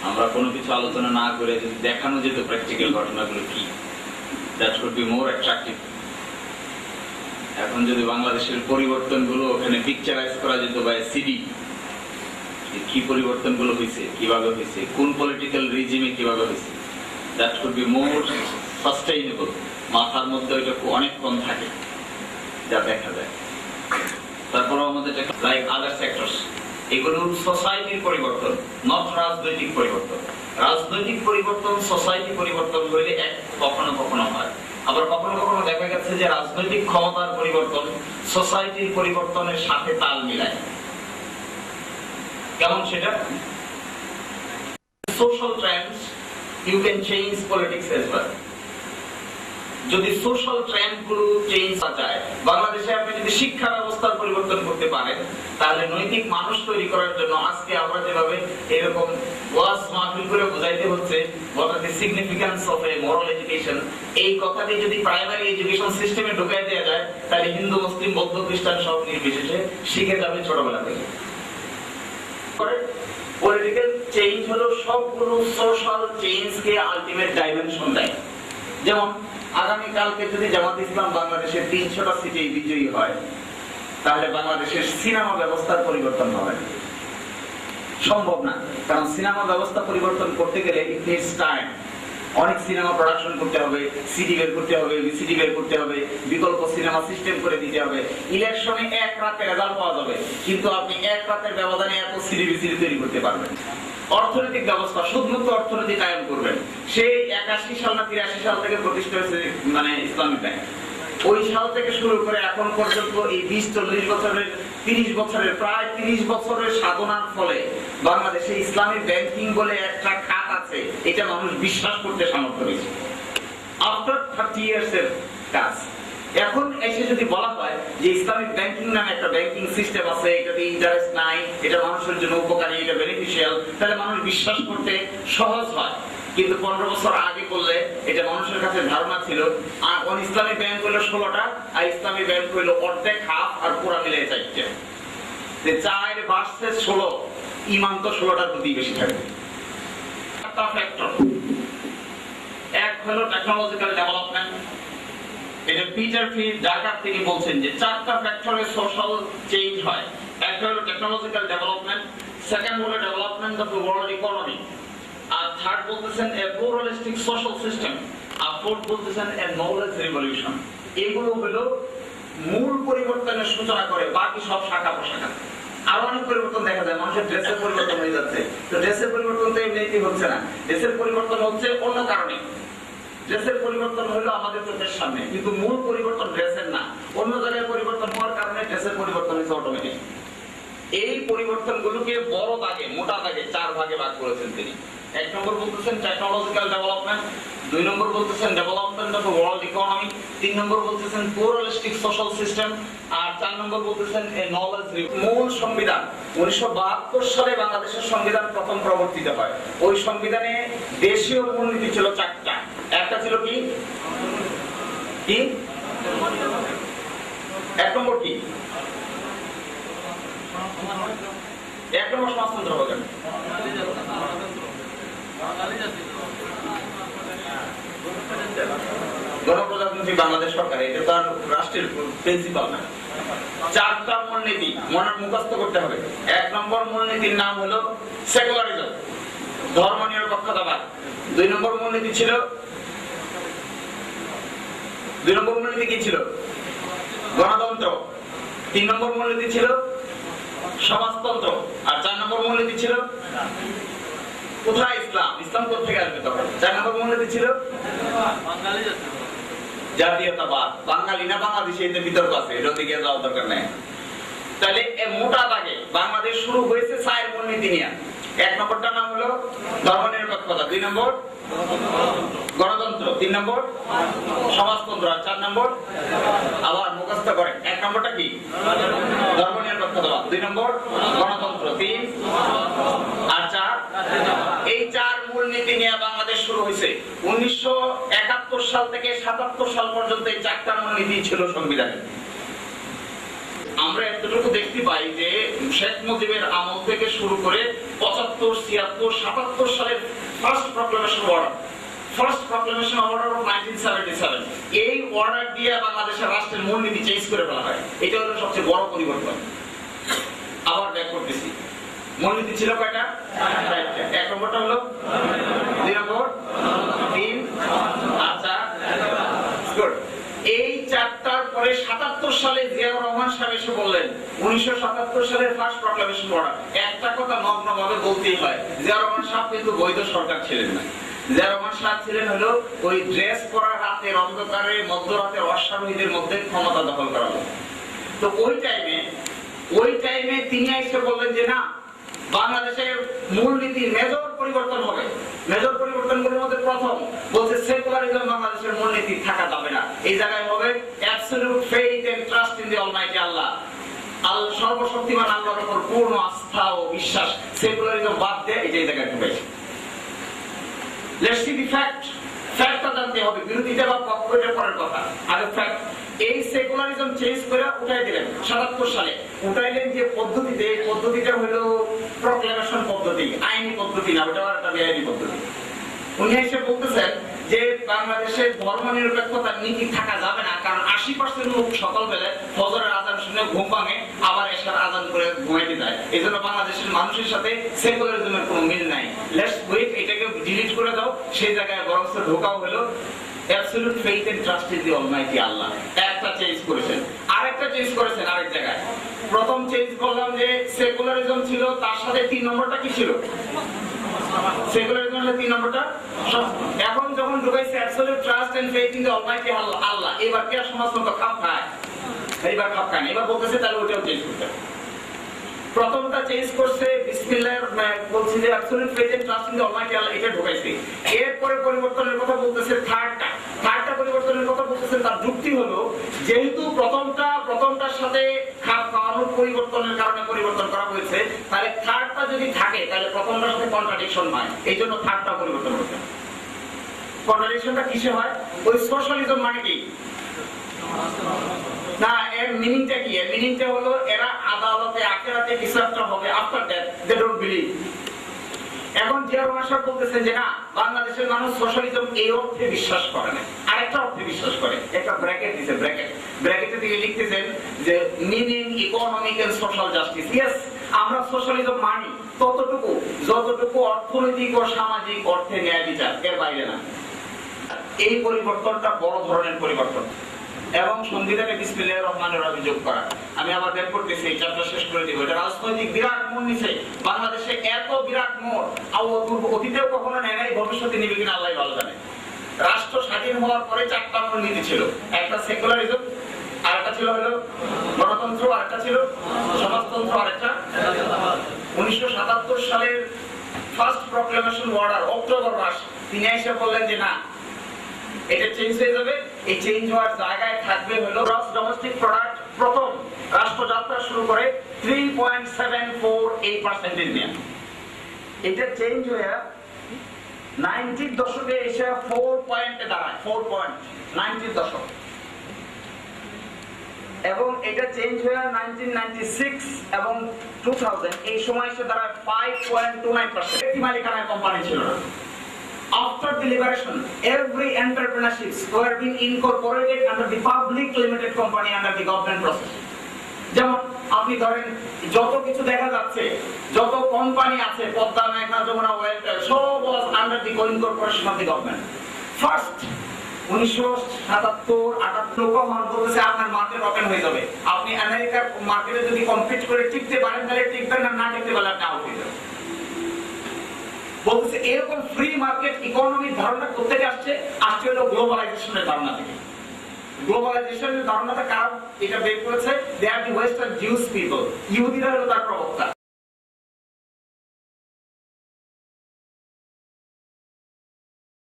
আমরা কোনো কিছু আলোচনা না করে যদি দেখানো যেত প্র্যাকটিক্যাল ঘটনাগুলো কি, that would be more attractive. এখন যদি বাংলাদেশের পরিবর্তনগুলো ওখানে পিকচারাইজ করা যেত বা সিডি, কি পরিবর্তনগুলো হয়েছে, কিভাবে হয়েছে, কোন পলিটিক্যাল রিজিমে কিভাবে হয়েছে, that would be more sustainable. মাথার মধ্যে ওইটা অনেক কম থাকে যা দেখা যায়। তারপরে আমাদের লাইক আদার সেক্টরস, এগুলো সোসাইটির পরিবর্তন, নট রাজনৈতিক পরিবর্তন। রাজনৈতিক পরিবর্তন, সোসাইটি পরিবর্তন হইলে এক কখনো কখনো হয়, আবার কখনো কখনো দেখা গেছে যে রাজনৈতিক ক্ষমতার পরিবর্তন সোসাইটির পরিবর্তনের সাথে তাল মিলায়। কেমন সেটা? Social trends you can change politics as well. যদি সোশ্যাল ট্রেন্ড গুলো চেঞ্জ যায়, বাংলাদেশে আপনি যদি শিক্ষা ব্যবস্থার পরিবর্তন করতে পারেন, তাহলে নৈতিক মানুষ তৈরি করার জন্য আজকে আমরা যেভাবে এরকম ওয়াজ মাহফিল করে বোঝাইতে হচ্ছে what are the significance of a moral education, এই কথাটি যদি প্রাইমারি এডুকেশন সিস্টেমে ঢুকাই দেওয়া যায়, তাহলে হিন্দু মুসলিম বৌদ্ধ খ্রিস্টান সব নির্বিশেষে শিখে যাবে ছোটবেলা থেকে। পলিটিক্যাল চেঞ্জ হলো সবগুলো সোশ্যাল চেঞ্জকে আলটিমেট ডাইমেনশন দেয়। যেমন আগামী কালকে যদি জামাত ইসলাম বাংলাদেশের 300টা সিটে বিজয়ী হয়, তাহলে বাংলাদেশের সিনেমা ব্যবস্থার পরিবর্তন হবে না, সম্ভব না। কারণ সিনেমা ব্যবস্থা পরিবর্তন করতে গেলে ইট নিডস টাইম। অনেক সিনেমা প্রোডাকশন করতে হবে, সিডি বের করতে হবে, ভিসিডি বের করতে হবে, বিকল্প সিনেমা সিস্টেম করে দিতে হবে। ইলেকশনে এক রাতে রেজাল্ট পাওয়া যাবে, কিন্তু আপনি এক রাতের ব্যবধানে এত সিডি ভিসিডি তৈরি করতে পারবেন। অর্থনৈতিক ব্যবস্থা, সুদমুক্ত অর্থনীতি কায়েম করবেন। সেই 81 সাল না 83 সাল থেকে প্রতিষ্ঠা হয়েছে মানে ইসলামী ব্যাংক। ওই সাল থেকে শুরু করে এখন পর্যন্ত এই 20-40 বছরের 30 বছরের প্রায় 30 বছরের সাধনার ফলে বাংলাদেশে ইসলামী ব্যাংকিং বলে একটা খাত আছে, এটা মানুষ বিশ্বাস করতে সামর্থ্য হয়েছে আফটার 30 ইয়ার্স এর কাজ। এখন এসে যদি বলা হয় যে ইসলামিক ব্যাংকিং নামে একটা ব্যাংকিং সিস্টেম আছে, এটাতে ইন্টারেস্ট নাই, এটা মানুষের জন্য উপকারী, এটা বেনিফিশিয়াল, তাহলে মানুষ বিশ্বাস করতে সহজ হয়। কিন্তু 15 বছর আগে করলে এটা মানুষের কাছে ধারণা ছিল আর ইসলামী ব্যাংক হলো 16টা, আর ইসলামী ব্যাংক হলো অর্ধেক, হাফ আর পুরা মিলে 4টে। 4 ভার্সেস 16, ঈমান তো 16টার প্রতি বেশি থাকবে। একটা ফ্যাক্টর, এক হলো টেকনোলজিক্যাল ডেভেলপমেন্ট। এটা পিটার ফিল ঢাকা থেকে বলছেন যে 4টা ফ্যাক্টরে সোশ্যাল চেঞ্জ হয়। একটা হলো টেকনোলজিক্যাল ডেভেলপমেন্ট, সেকেন্ড হলো development of the world economy, আর থার্ড বলতেছেন এ প্লুরালিস্টিক সোশ্যাল সিস্টেম, আর ফোর্থ বলতেছেন এ নলেজ রিভলিউশন। এগুলো হলো মূল পরিবর্তনের সূচনা করে, বাকি সব শাখা প্রশাখা। আরো অনেক পরিবর্তন দেখা যায়, মানুষের ড্রেসের পরিবর্তন হয়ে যাচ্ছে। তো ড্রেসের পরিবর্তন তো এমনিতেই হচ্ছে না, ড্রেসের পরিবর্তন হচ্ছে অন্য কারণে। ড্রেসের পরিবর্তন হলো আমাদের চোখের সামনে, কিন্তু মূল পরিবর্তন ড্রেসের না, অন্য জায়গায় পরিবর্তন হওয়ার কারণে ড্রেসের পরিবর্তন হচ্ছে অটোমেটিক। এই পরিবর্তনগুলোকে বড় দাগে, মোটা দাগে 4 ভাগে ভাগ করেছেন তিনি। 1 নম্বর বলতেছেন টেকনোলজিক্যাল ডেভেলপমেন্ট, 2 নম্বর বলতেছেন ডেভেলপমেন্ট অফ ওয়ার্ল্ড ইকোনমি, 3 নম্বর বলতেছেন প্লুরালিস্টিক সোশ্যাল সিস্টেম, আর 4 নম্বর বলতেছেন এ নলেজ। মূল সংবিধান 1972 সালে বাংলাদেশের সংবিধান প্রথম প্রবর্তিত হয়। ওই সংবিধানে দেশীয় মূলনীতি ছিল 4টা। একটা ছিল কি কি 1 নম্বর কি 1 নম্বর সমাজতন্ত্র হবে, গণপ্রজাতন্ত্রী বাংলাদেশ সরকার, এটা তো আর রাষ্ট্রের প্রিন্সিপাল না। 4টা মূলনীতি মনে মুখস্থ করতে হবে। 1 নম্বর মূলনীতির নাম হলো সেকুলারিজম, ধর্মনিরপেক্ষতাবাদ। 2 নম্বর মূলনীতি ছিল, 2 নম্বর মূলনীতি কি ছিল? গণতন্ত্র। 3 নম্বর মূলনীতি ছিল সমাজতন্ত্র, আর 4 নম্বর মূলনীতি ছিল কোথায় ইসলাম, ইসলাম কোথা থেকে আসবে তখন? 4 নম্বর মূলনীতি ছিল জাতীয়তাবাদ। বাঙালি না বাংলাদেশি, এতে বিতর্ক আছে, এটা দিকে যাওয়ার দরকার নেই। তাহলে মোটা দাগে বাংলাদেশ শুরু হয়েছে 4 মূলনীতি নিয়ে। 1 নম্বরটার নাম হলো ধর্মনিরপেক্ষতা, 2 নম্বর গণতন্ত্র, 3 নম্বর সমাজতন্ত্র, আর 4 নম্বর আবার মুখস্থ করেন। 1 নম্বরটা কি? ধর্মনিরপেক্ষতাবাদ, 2 নম্বর গণতন্ত্র, 3 আর 4 এই 4 মূলনীতি নিয়ে বাংলাদেশ শুরু হয়েছে। 1971 সাল থেকে 77 সাল পর্যন্ত এই 4টা মূলনীতি ছিল সংবিধানে। আমরা এতটুকু দেখতে পাই যে শেখ মুজিবের আমল থেকে শুরু করে 75, 76, 77 সালের first proclamation order, first proclamation order of 1977, এই অর্ডার দিয়ে বাংলাদেশের রাষ্ট্রের মূলনীতি চেঞ্জ করে ফেলা হয়। এটা হলো সবচেয়ে বড় পরিবর্তন। আবার ব্যাক করতেছি, মূলনীতি ছিল কয়টা? এক নম্বরটা হলো, দুই নম্বর, তিন আর চার। গুড। এই চারটার পরে 77 সালে জিয়াউর রহমান সাহেব এসে বললেন, 1977 সালের ফার্স্ট প্রক্লেমেশন অর্ডার। একটা কথা নগ্নভাবে বলতেই হয়, জিয়াউর রহমান সাহেব কিন্তু বৈধ সরকার ছিলেন না। জিয়াউর রহমান সাহেব ছিলেন হলো ওই ড্রেস পরা রাতের অন্ধকারে মধ্যরাতের অশ্বারোহীদের মধ্যে ক্ষমতা দখল করা হলো। তো ওই টাইমে তিনি এসে বললেন যে না, বাংলাদেশের মূলনীতি মেজর পরিবর্তন হবে। মেজর পরিবর্তনগুলোর মধ্যে প্রথম বলছে সেকুলারিজম বাংলাদেশের মূলনীতি থাকা যাবে না। এই জায়গায় হবে absolute faith and trust in the almighty Allah, সর্বশক্তিমান আল্লাহর উপর পূর্ণ আস্থা ও বিশ্বাস। সেকুলারিজম বাদ দিয়ে এই জায়গায় ঢুকেছে। Let's see the fact. ফ্যাক্টটা জানতে হবে, বিরোধিতা বা পক্ষ এটা পরের কথা, আগে ফ্যাক্ট। এই সেকুলারিজম চেঞ্জ করে উঠাই দিলেন 77 সালে। উঠাইলেন যে পদ্ধতিতে, এই পদ্ধতিটা হলো প্রক্লেমেশন পদ্ধতি, আইনি পদ্ধতি না, ওটা একটা বেআইনি পদ্ধতি। উনি এসে বলতেছেন যে বাংলাদেশের ধর্মনিরপেক্ষতার নীতি থাকা যাবে না, কারণ 80% লোক সকালবেলা ফজরের আজান শুনে ঘুম ভাঙে, আবার এশার আজান করে ঘুমাইতে যায়। এই জন্য বাংলাদেশের মানুষের সাথে সেকুলারিজমের কোনো মিল নাই। লেটস ওয়েট, এটাকে ডিলিট করে দাও। সেই জায়গায় বরং ঢোকাও হলো absolute faith and trust in the almighty Allah. একটা চেঞ্জ করেছেন, আরেকটা চেঞ্জ করেছেন আরেক জায়গায়। প্রথম চেঞ্জ করলাম যে সেকুলারিজম ছিল, তার সাথে 3 নম্বরটা কি ছিল? সেকুলারিজমের 3 নম্বরটা। এখন যখন ঢুকাইছে absolute trust and faith in the almighty Allah, এবার কি আর সমাজতন্ত্র খাপ খায়? এইবার খাপ খায় না। এবার বলতেছে তাহলে ওটাও চেঞ্জ করতে হবে। প্রথমটা চেঞ্জ করছে বিসমিল্লাহির বলছি যে absolute faith and trust in the almighty Allah, এটা ঢুকাইছে। এরপরে পরিবর্তনের কথা বলতেছে থার্ডটা পরিবর্তনের কথা বলতেছে। তার যুক্তি হলো যেহেতু প্রথমটার সাথে খাপ খাওয়ানোর পরিবর্তনের কারণে পরিবর্তন করা হয়েছে, তাহলে থার্ডটা যদি থাকে তাহলে প্রথমটার সাথে কন্ট্রাডিকশন হয়। এই জন্য থার্ডটা পরিবর্তন করতে হবে। কন্ট্রাডিকশনটা কিসে হয়? ওই সোশ্যালিজম মানে কি না, এর মিনিংটা কি? এর মিনিংটা হলো এরা আদালতে আখিরাতে হিসাবটা হবে after that, they don't believe. এখন জিয়াউর রহমান সাহেব বলতেছেন যে না, বাংলাদেশের মানুষ সোশ্যালিজম এই অর্থে বিশ্বাস করে না, আরেকটা অর্থে বিশ্বাস করে। একটা ব্র্যাকেট দিছে, ব্র্যাকেটে দিয়ে লিখতেছেন যে meaning economic and social justice. Yes, আমরা সোশ্যালিজম মানি ততটুকু যতটুকু অর্থনৈতিক ও সামাজিক অর্থে ন্যায় বিচার, এর বাইরে না। এই পরিবর্তনটা বড় ধরনের পরিবর্তন এবং সংবিধানে বিসমিল্লাহির রহমানির রহিম যোগ করা। আমি আবার বের করতেছি, এই চ্যাপ্টার শেষ করে দিব। এটা রাজনৈতিক বিরাট মোড় নিছে বাংলাদেশে, এত বিরাট মোড় অতীতেও কখনো নেয় নাই, ভবিষ্যতে নিবে কিনা আল্লাহ ভালো জানে। রাষ্ট্র স্বাধীন হওয়ার পরে 4টা মূল নীতি ছিল। একটা সেকুলারিজম, আরেকটা ছিল হলো গণতন্ত্র, আরেকটা ছিল সমাজতন্ত্র, আরেকটা 1977 সালের ফার্স্ট প্রক্লেমেশন অর্ডার অক্টোবর মাস তিনি এসে বললেন যে না, এটা চেঞ্জ হয়ে যাবে। এই চেঞ্জ হওয়ার জায়গায় থাকবে হলো গ্রস ডোমেস্টিক প্রোডাক্ট প্রথম রাষ্ট্রযাত্রা শুরু করে 3.748% নিয়ে। এটা চেঞ্জ হয়ে 90 দশকে এসে 4 পয়েন্টে দাঁড়ায়, 4 পয়েন্ট 90 দশক। এবং এটা চেঞ্জ হয়ে 1996 এবং 2000 এই সময় এসে দাঁড়ায় 5.29%। একটি মালিকানার কোম্পানি ছিল না। After the liberation, every entrepreneurships were being incorporated under the public limited company under the government process. যেমন আপনি ধরেন যত কিছু দেখা যাচ্ছে, যত কোম্পানি আছে, পদ্মা, মেঘনা, যমুনা, ওয়েলফেয়ার, সব was under the incorporation of the government. First 1977-78 বলতেছে আপনার মার্কেট ওপেন হয়ে যাবে। আপনি আমেরিকার মার্কেটে যদি কম্পিট করে টিকতে পারেন তাহলে টিকবেন, না টিকতে পারলে আপনি আউট হয়ে যাবেন। বলতেছে এরকম ফ্রি মার্কেট ইকোনমির ধারণা কোথেকে আসছে? হলো গ্লোবালাইজেশনের ধারণা থেকে। গ্লোবালাইজেশনের ধারণাটা কার এটা বের করেছে? দে আর দি ওয়েস্টার্ন জিউস পিপল, ইহুদিরা হলো তার প্রবক্তা।